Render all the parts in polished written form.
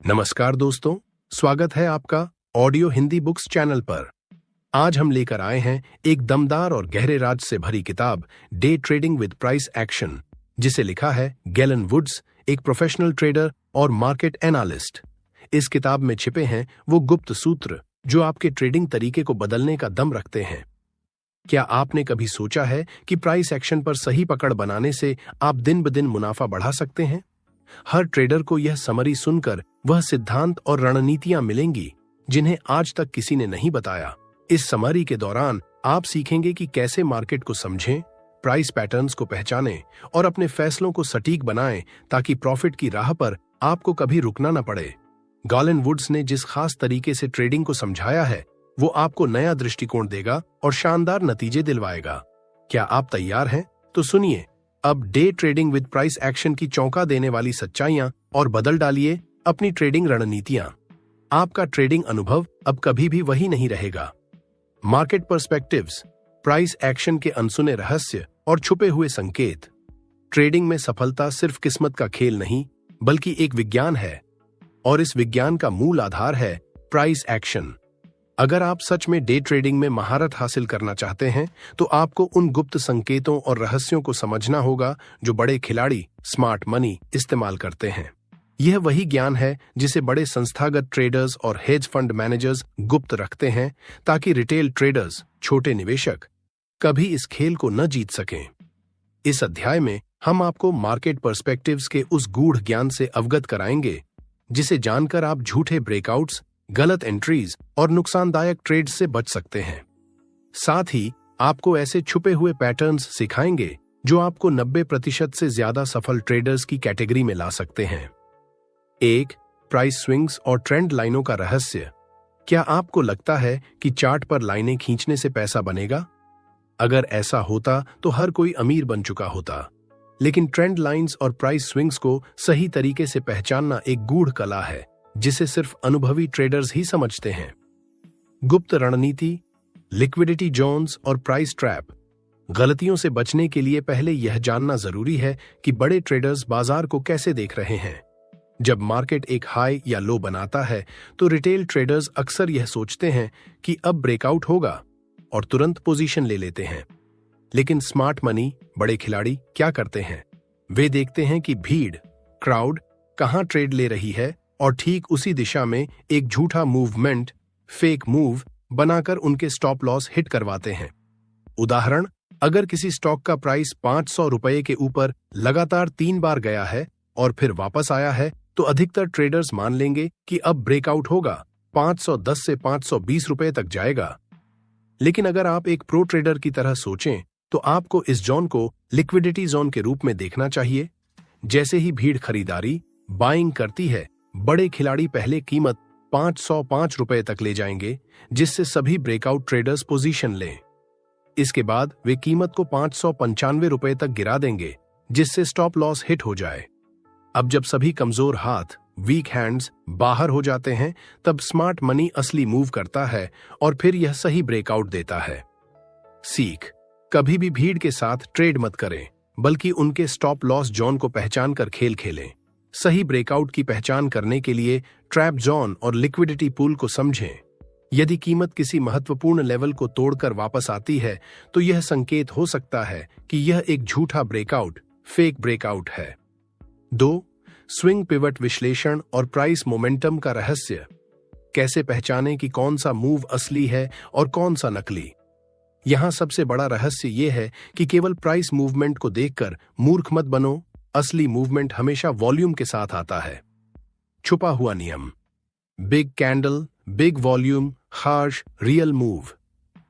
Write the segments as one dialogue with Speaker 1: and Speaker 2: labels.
Speaker 1: नमस्कार दोस्तों, स्वागत है आपका ऑडियो हिंदी बुक्स चैनल पर। आज हम लेकर आए हैं एक दमदार और गहरे राज से भरी किताब day trading with price action, जिसे लिखा है गैलन वुड्स, एक प्रोफेशनल ट्रेडर और मार्केट एनालिस्ट। इस किताब में छिपे हैं वो गुप्त सूत्र जो आपके ट्रेडिंग तरीके को बदलने का दम रखते हैं। क्या आपने कभी सोचा है कि प्राइस एक्शन पर सही पकड़ बनाने से आप दिन ब दिन मुनाफा बढ़ा सकते हैं? हर ट्रेडर को यह समरी सुनकर वह सिद्धांत और रणनीतियां मिलेंगी जिन्हें आज तक किसी ने नहीं बताया। इस समरी के दौरान आप सीखेंगे कि कैसे मार्केट को समझें, प्राइस पैटर्न्स को पहचानें और अपने फैसलों को सटीक बनाएं ताकि प्रॉफिट की राह पर आपको कभी रुकना न पड़े। गैलन वुड्स ने जिस खास तरीके से ट्रेडिंग को समझाया है वो आपको नया दृष्टिकोण देगा और शानदार नतीजे दिलवाएगा। क्या आप तैयार हैं? तो सुनिए अब day trading with price action की चौंका देने वाली सच्चाइयां और बदल डालिए अपनी ट्रेडिंग रणनीतियां। आपका ट्रेडिंग अनुभव अब कभी भी वही नहीं रहेगा। मार्केट पर्सपेक्टिव्स, प्राइस एक्शन के अनसुने रहस्य और छुपे हुए संकेत। ट्रेडिंग में सफलता सिर्फ किस्मत का खेल नहीं बल्कि एक विज्ञान है और इस विज्ञान का मूल आधार है प्राइस एक्शन। अगर आप सच में डे ट्रेडिंग में महारत हासिल करना चाहते हैं तो आपको उन गुप्त संकेतों और रहस्यों को समझना होगा जो बड़े खिलाड़ी स्मार्ट मनी इस्तेमाल करते हैं। यह वही ज्ञान है जिसे बड़े संस्थागत ट्रेडर्स और हेज फंड मैनेजर्स गुप्त रखते हैं ताकि रिटेल ट्रेडर्स, छोटे निवेशक, कभी इस खेल को न जीत सकें। इस अध्याय में हम आपको मार्केट पर्सपेक्टिव्स के उस गूढ़ ज्ञान से अवगत कराएंगे जिसे जानकर आप झूठे ब्रेकआउट्स, गलत एंट्रीज और नुकसानदायक ट्रेड से बच सकते हैं। साथ ही आपको ऐसे छुपे हुए पैटर्न्स सिखाएंगे जो आपको 90% से ज्यादा सफल ट्रेडर्स की कैटेगरी में ला सकते हैं। 1. प्राइस स्विंग्स और ट्रेंड लाइनों का रहस्य। क्या आपको लगता है कि चार्ट पर लाइनें खींचने से पैसा बनेगा? अगर ऐसा होता तो हर कोई अमीर बन चुका होता। लेकिन ट्रेंड लाइंस और प्राइस स्विंग्स को सही तरीके से पहचानना एक गूढ़ कला है जिसे सिर्फ अनुभवी ट्रेडर्स ही समझते हैं। गुप्त रणनीति, लिक्विडिटी जोन्स और प्राइस ट्रैप। गलतियों से बचने के लिए पहले यह जानना जरूरी है कि बड़े ट्रेडर्स बाजार को कैसे देख रहे हैं। जब मार्केट एक हाई या लो बनाता है तो रिटेल ट्रेडर्स अक्सर यह सोचते हैं कि अब ब्रेकआउट होगा और तुरंत पोजीशन ले लेते हैं। लेकिन स्मार्ट मनी, बड़े खिलाड़ी क्या करते हैं? वे देखते हैं कि भीड़, क्राउड कहां ट्रेड ले रही है और ठीक उसी दिशा में एक झूठा मूवमेंट, फेक मूव बनाकर उनके स्टॉप लॉस हिट करवाते हैं। उदाहरण, अगर किसी स्टॉक का प्राइस 500 रुपए के ऊपर लगातार 3 बार गया है और फिर वापस आया है तो अधिकतर ट्रेडर्स मान लेंगे कि अब ब्रेकआउट होगा, 510 से 520 रुपए तक जाएगा। लेकिन अगर आप एक प्रो ट्रेडर की तरह सोचें तो आपको इस जोन को लिक्विडिटी जोन के रूप में देखना चाहिए। जैसे ही भीड़ खरीदारी, बाइंग करती है, बड़े खिलाड़ी पहले कीमत 505 रुपए तक ले जाएंगे जिससे सभी ब्रेकआउट ट्रेडर्स पोजीशन लें। इसके बाद वे कीमत को 595 रुपए तक गिरा देंगे जिससे स्टॉप लॉस हिट हो जाए। अब जब सभी कमजोर हाथ, वीक हैंड्स बाहर हो जाते हैं तब स्मार्ट मनी असली मूव करता है और फिर यह सही ब्रेकआउट देता है। सीख, कभी भी भीड़ के साथ ट्रेड मत करें बल्कि उनके स्टॉप लॉस जोन को पहचान कर खेल खेलें। सही ब्रेकआउट की पहचान करने के लिए ट्रैप जोन और लिक्विडिटी पूल को समझें। यदि कीमत किसी महत्वपूर्ण लेवल को तोड़कर वापस आती है तो यह संकेत हो सकता है कि यह एक झूठा ब्रेकआउट, फेक ब्रेकआउट है। 2. स्विंग पिवट विश्लेषण और प्राइस मोमेंटम का रहस्य। कैसे पहचानें कि कौन सा मूव असली है और कौन सा नकली? यहां सबसे बड़ा रहस्य यह है कि केवल प्राइस मूवमेंट को देखकर मूर्ख मत बनो। असली मूवमेंट हमेशा वॉल्यूम के साथ आता है। छुपा हुआ नियम, big candle, big volume, harsh, real move.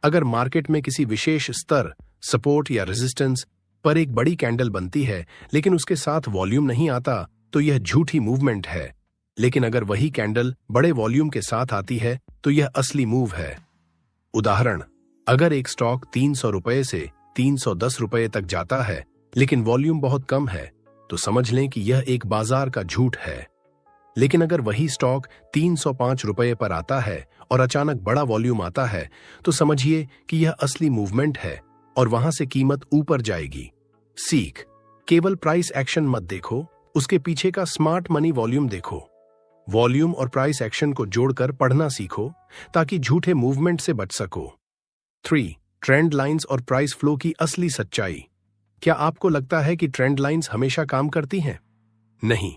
Speaker 1: अगर मार्केट में किसी विशेष स्तर, सपोर्ट या रेजिस्टेंस पर एक बड़ी कैंडल बनती है लेकिन उसके साथ वॉल्यूम नहीं आता तो यह झूठी मूवमेंट है। लेकिन अगर वही कैंडल बड़े वॉल्यूम के साथ आती है तो यह असली मूव है। उदाहरण, अगर एक स्टॉक 300 रुपए से 310 रुपए तक जाता है लेकिन वॉल्यूम बहुत कम है तो समझ लें कि यह एक बाजार का झूठ है। लेकिन अगर वही स्टॉक 305 रुपए पर आता है और अचानक बड़ा वॉल्यूम आता है तो समझिए कि यह असली मूवमेंट है और वहां से कीमत ऊपर जाएगी। सीख, केवल प्राइस एक्शन मत देखो, उसके पीछे का स्मार्ट मनी वॉल्यूम देखो। वॉल्यूम और प्राइस एक्शन को जोड़कर पढ़ना सीखो ताकि झूठे मूवमेंट से बच सको। 3. ट्रेंड लाइंस और प्राइस फ्लो की असली सच्चाई। क्या आपको लगता है कि ट्रेंड लाइंस हमेशा काम करती हैं? नहीं।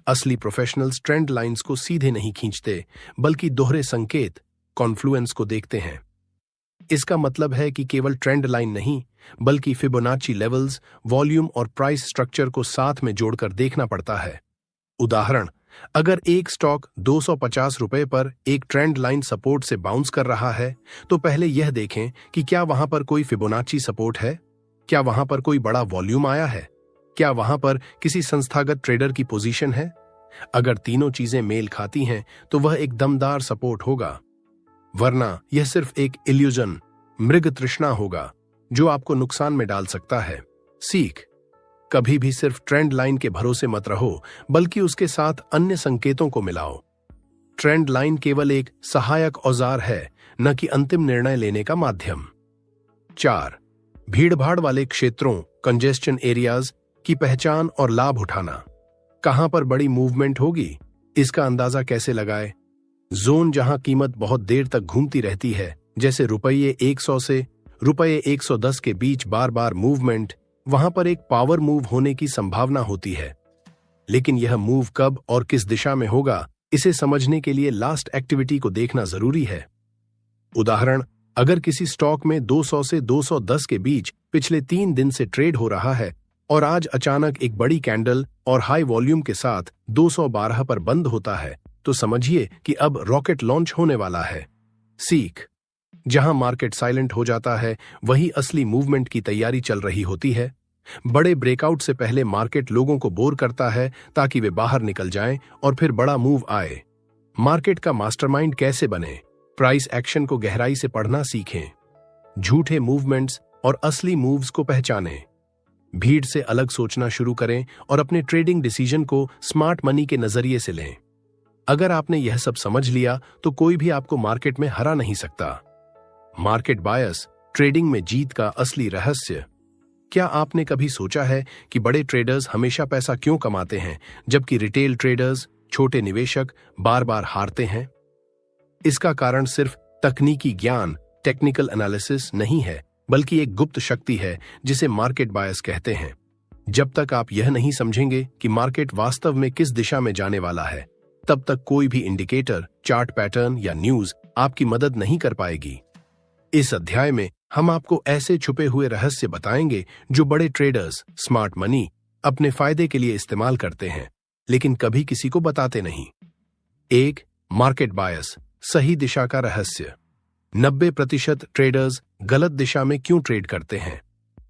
Speaker 1: असली प्रोफेशनल्स ट्रेंड लाइंस को सीधे नहीं खींचते, बल्कि दोहरे संकेत, कॉन्फ्लुएंस को देखते हैं। इसका मतलब है कि केवल ट्रेंड लाइन नहीं, बल्कि फिबोनाची लेवल्स, वॉल्यूम और प्राइस स्ट्रक्चर को साथ में जोड़कर देखना पड़ता है। उदाहरण, अगर एक स्टॉक 250 रुपए पर एक ट्रेंड लाइन सपोर्ट से बाउंस कर रहा है, तो पहले यह देखें कि क्या वहां पर कोई फिबोनाची सपोर्ट है, क्या वहां पर कोई बड़ा वॉल्यूम आया है, क्या वहां पर किसी संस्थागत ट्रेडर की पोजीशन है। अगर तीनों चीजें मेल खाती हैं, तो वह एक दमदार सपोर्ट होगा, वरना यह सिर्फ एक इल्यूजन, मृग तृष्णा होगा जो आपको नुकसान में डाल सकता है। सीख, कभी भी सिर्फ ट्रेंड लाइन के भरोसे मत रहो, बल्कि उसके साथ अन्य संकेतों को मिलाओ। ट्रेंड लाइन केवल एक सहायक औजार है, न कि अंतिम निर्णय लेने का माध्यम। 4. भीड़भाड़ वाले क्षेत्रों, कंजेस्शन एरियाज की पहचान और लाभ उठाना। कहां पर बड़ी मूवमेंट होगी, इसका अंदाजा कैसे लगाएं? जोन जहां कीमत बहुत देर तक घूमती रहती है, जैसे ₹100 से ₹110 के बीच बार बार मूवमेंट, वहां पर एक पावर मूव होने की संभावना होती है। लेकिन यह मूव कब और किस दिशा में होगा, इसे समझने के लिए लास्ट एक्टिविटी को देखना जरूरी है। उदाहरण, अगर किसी स्टॉक में 200 से 210 के बीच पिछले 3 दिन से ट्रेड हो रहा है और आज अचानक एक बड़ी कैंडल और हाई वॉल्यूम के साथ 212 पर बंद होता है, तो समझिए कि अब रॉकेट लॉन्च होने वाला है। सीख, जहां मार्केट साइलेंट हो जाता है, वही असली मूवमेंट की तैयारी चल रही होती है। बड़े ब्रेकआउट से पहले मार्केट लोगों को बोर करता है ताकि वे बाहर निकल जाएं और फिर बड़ा मूव आए। मार्केट का मास्टरमाइंड कैसे बने? प्राइस एक्शन को गहराई से पढ़ना सीखें, झूठे मूवमेंट्स और असली मूव्स को पहचानें, भीड़ से अलग सोचना शुरू करें और अपने ट्रेडिंग डिसीजन को स्मार्ट मनी के नजरिए से लें। अगर आपने यह सब समझ लिया, तो कोई भी आपको मार्केट में हरा नहीं सकता। मार्केट बायस, ट्रेडिंग में जीत का असली रहस्य। क्या आपने कभी सोचा है कि बड़े ट्रेडर्स हमेशा पैसा क्यों कमाते हैं, जबकि रिटेल ट्रेडर्स, छोटे निवेशक बार बार हारते हैं? इसका कारण सिर्फ तकनीकी ज्ञान, टेक्निकल एनालिसिस नहीं है, बल्कि एक गुप्त शक्ति है जिसे मार्केट बायस कहते हैं। जब तक आप यह नहीं समझेंगे कि मार्केट वास्तव में किस दिशा में जाने वाला है, तब तक कोई भी इंडिकेटर, चार्ट पैटर्न या न्यूज आपकी मदद नहीं कर पाएगी। इस अध्याय में हम आपको ऐसे छुपे हुए रहस्य बताएंगे जो बड़े ट्रेडर्स, स्मार्ट मनी अपने फायदे के लिए इस्तेमाल करते हैं, लेकिन कभी किसी को बताते नहीं। 1. मार्केट बायस, सही दिशा का रहस्य। 90% ट्रेडर्स गलत दिशा में क्यों ट्रेड करते हैं?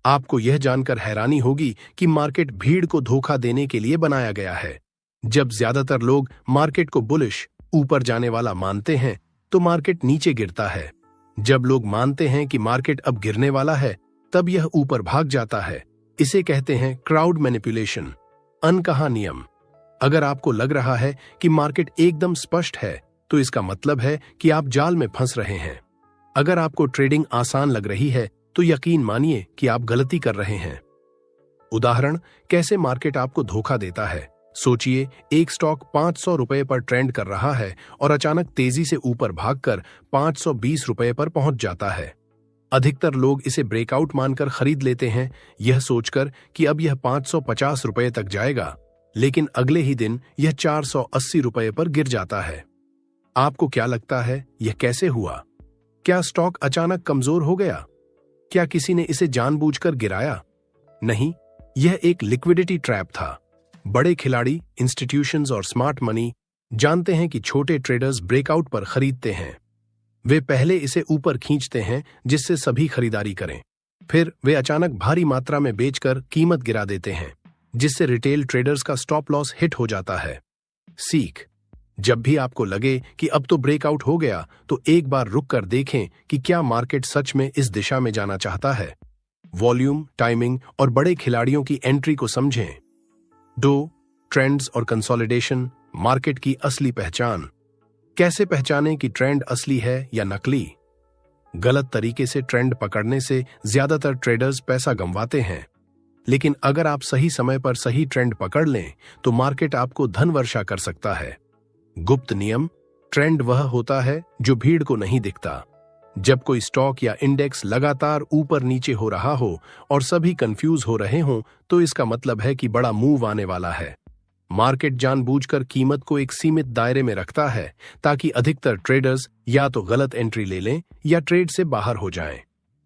Speaker 1: आपको यह जानकर हैरानी होगी कि मार्केट भीड़ को धोखा देने के लिए बनाया गया है। जब ज्यादातर लोग मार्केट को बुलिश, ऊपर जाने वाला मानते हैं, तो मार्केट नीचे गिरता है। जब लोग मानते हैं कि मार्केट अब गिरने वाला है, तब यह ऊपर भाग जाता है। इसे कहते हैं क्राउड मैनिपुलेशन, अनकहा नियम। अगर आपको लग रहा है कि मार्केट एकदम स्पष्ट है, तो इसका मतलब है कि आप जाल में फंस रहे हैं। अगर आपको ट्रेडिंग आसान लग रही है, तो यकीन मानिए कि आप गलती कर रहे हैं। उदाहरण, कैसे मार्केट आपको धोखा देता है। सोचिए, एक स्टॉक 500 रुपए पर ट्रेंड कर रहा है और अचानक तेजी से ऊपर भागकर 520 रुपए पर पहुंच जाता है। अधिकतर लोग इसे ब्रेकआउट मानकर खरीद लेते हैं, यह सोचकर कि अब यह 550 रुपए तक जाएगा, लेकिन अगले ही दिन यह 480 रुपए पर गिर जाता है। आपको क्या लगता है, यह कैसे हुआ? क्या स्टॉक अचानक कमजोर हो गया? क्या किसी ने इसे जानबूझकर गिराया? नहीं, यह एक लिक्विडिटी ट्रैप था। बड़े खिलाड़ी, इंस्टीट्यूशंस और स्मार्ट मनी जानते हैं कि छोटे ट्रेडर्स ब्रेकआउट पर खरीदते हैं। वे पहले इसे ऊपर खींचते हैं जिससे सभी खरीदारी करें। फिर वे अचानक भारी मात्रा में बेचकर कीमत गिरा देते हैं, जिससे रिटेल ट्रेडर्स का स्टॉप लॉस हिट हो जाता है। सीख, जब भी आपको लगे कि अब तो ब्रेकआउट हो गया, तो एक बार रुक कर देखें कि क्या मार्केट सच में इस दिशा में जाना चाहता है। वॉल्यूम, टाइमिंग और बड़े खिलाड़ियों की एंट्री को समझें। 2. ट्रेंड्स और कंसोलिडेशन, मार्केट की असली पहचान। कैसे पहचानें कि ट्रेंड असली है या नकली? गलत तरीके से ट्रेंड पकड़ने से ज्यादातर ट्रेडर्स पैसा गंवाते हैं, लेकिन अगर आप सही समय पर सही ट्रेंड पकड़ लें, तो मार्केट आपको धन वर्षा कर सकता है। गुप्त नियम। ट्रेंड वह होता है जो भीड़ को नहीं दिखता। जब कोई स्टॉक या इंडेक्स लगातार ऊपर नीचे हो रहा हो और सभी कंफ्यूज हो रहे हों, तो इसका मतलब है कि बड़ा मूव आने वाला है। मार्केट जानबूझकर कीमत को एक सीमित दायरे में रखता है ताकि अधिकतर ट्रेडर्स या तो गलत एंट्री ले लें या ट्रेड से बाहर हो जाएं।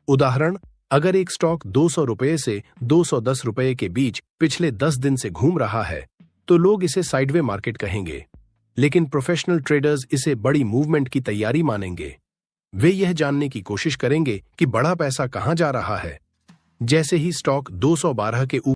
Speaker 1: उदाहरण, अगर एक स्टॉक 200 रुपये से 210 रुपये के बीच पिछले 10 दिन से घूम रहा है, तो लोग इसे साइडवे मार्केट कहेंगे, लेकिन प्रोफेशनल ट्रेडर्स इसे बड़ी मूवमेंट की तैयारी मानेंगे। वे यह जानने की कोशिश करेंगे कि बड़ा पैसा कहां जा रहा है। जैसे ही स्टॉक 212 के ऊपर